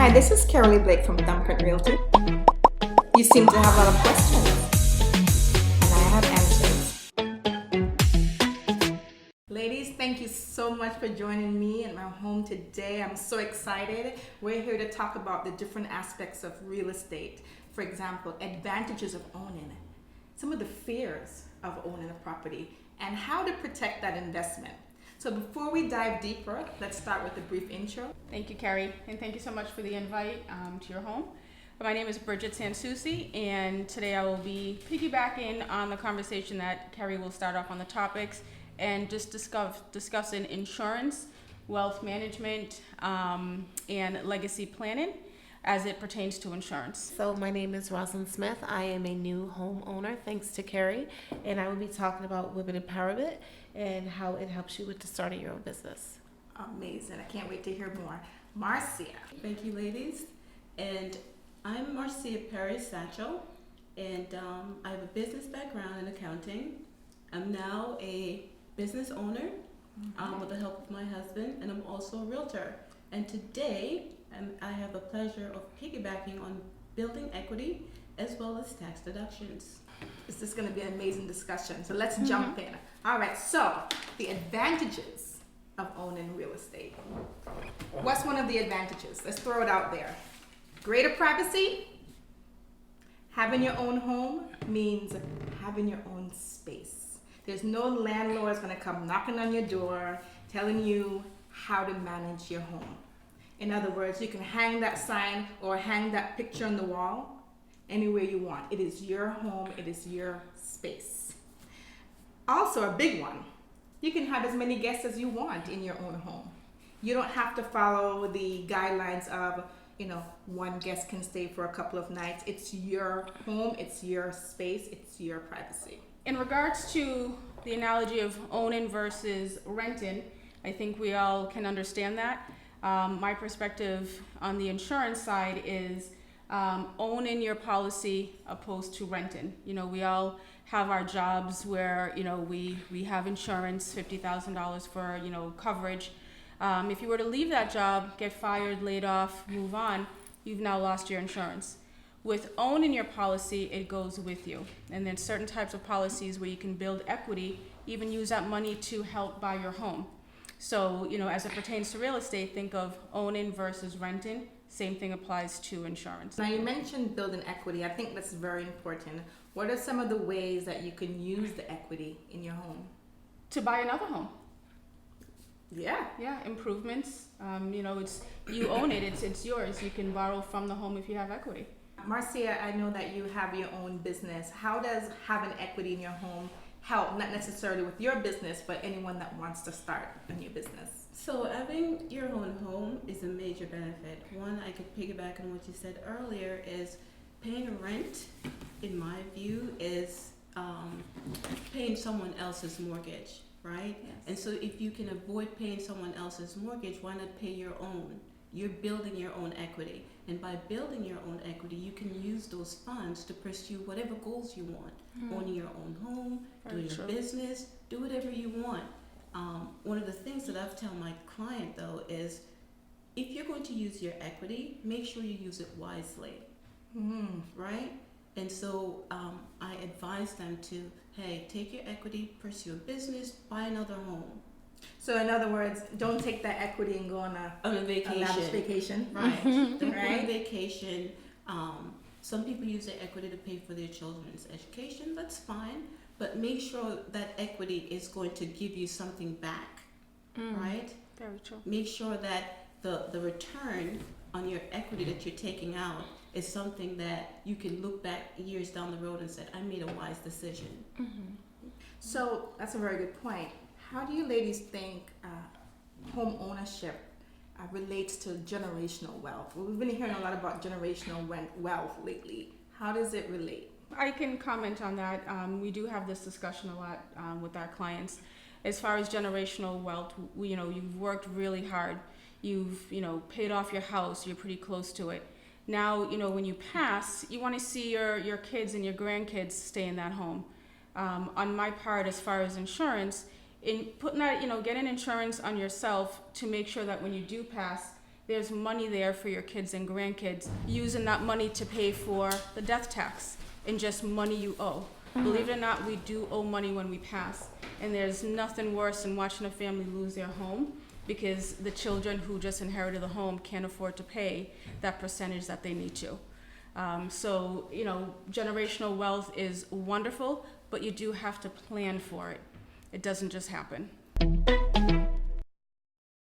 Hi, this is Kerrilee from Thumbprint Realty. You seem to have a lot of questions, and I have answers. Ladies, thank you so much for joining me in my home today. I'm so excited. We're here to talk about the different aspects of real estate. For example, advantages of owning, some of the fears of owning a property, and how to protect that investment. So before we dive deeper, let's start with a brief intro. Thank you, Carrie, and thank you so much for the invite to your home. My name is Bridgette Soucie, and today I will be piggybacking on the conversation that Carrie will start off on the topics and just discussing insurance, wealth management, and legacy planning as it pertains to insurance. So my name is Rosalind Smith. I am a new homeowner, thanks to Kerry, and I will be talking about women empowerment and how it helps you with the starting your own business. Amazing. I can't wait to hear more. Marcia. Thank you, ladies. And I'm Marcia Perry-Satchell, and I have a business background in accounting. I'm now a business owner with the help of my husband, and I'm also a realtor. And today, I have the pleasure of piggybacking on building equity as well as tax deductions. This is going to be an amazing discussion. So let's jump in. All right. So the advantages of owning real estate. What's one of the advantages? Let's throw it out there. Greater privacy. Having your own home means having your own space. There's no landlord going to come knocking on your door telling you how to manage your home. In other words, you can hang that sign or hang that picture on the wall anywhere you want. It is your home. It is your space. Also, a big one, you can have as many guests as you want in your own home. You don't have to follow the guidelines of, one guest can stay for a couple of nights. It's your home. It's your space. It's your privacy. In regards to the analogy of owning versus renting, I think we all can understand that. My perspective on the insurance side is owning your policy opposed to renting. We all have our jobs where, we have insurance, $50,000 for, coverage. If you were to leave that job, get fired, laid off, move on, you've now lost your insurance. With owning your policy, it goes with you. And then certain types of policies where you can build equity, even use that money to help buy your home. So, as it pertains to real estate, think of owning versus renting. Same thing applies to insurance. Now, you mentioned building equity. I think that's very important. What are some of the ways that you can use the equity in your home? To buy another home. Yeah. Yeah, improvements. It's you own it. It's yours. You can borrow from the home if you have equity. Marcia, I know that you have your own business. How does having equity in your home help, not necessarily with your business, but anyone that wants to start a new business? So having your own home is a major benefit. One, I could piggyback on what you said earlier, is paying rent, in my view, is paying someone else's mortgage, right? Yes. And so if you can avoid paying someone else's mortgage, why not pay your own? You're building your own equity. And by building your own equity, you can use those funds to pursue whatever goals you want. Owning your own home, doing a business, do whatever you want. One of the things that I've told my client, though, is if you're going to use your equity, make sure you use it wisely, right? And so I advise them to, hey, take your equity, pursue a business, buy another home. So in other words, don't take that equity and go on a vacation. lavish vacation. Right. Don't go Right. on vacation. Some people use their equity to pay for their children's education. That's fine. But make sure that equity is going to give you something back, right? Very true. Make sure that the return on your equity that you're taking out is something that you can look back years down the road and say, I made a wise decision. So that's a very good point. How do you ladies think home ownership relates to generational wealth? We've been hearing a lot about generational wealth lately. How does it relate? I can comment on that. We do have this discussion a lot with our clients. As far as generational wealth, you've worked really hard. You've, paid off your house. You're pretty close to it. Now, when you pass, you want to see your kids and your grandkids stay in that home. On my part, as far as insurance, in putting that, getting insurance on yourself to make sure that when you do pass, there's money there for your kids and grandkids, using that money to pay for the death tax and just money you owe. Believe it or not, we do owe money when we pass. And there's nothing worse than watching a family lose their home because the children who just inherited the home can't afford to pay that percentage that they need to. So, you know, generational wealth is wonderful, but you do have to plan for it. It doesn't just happen.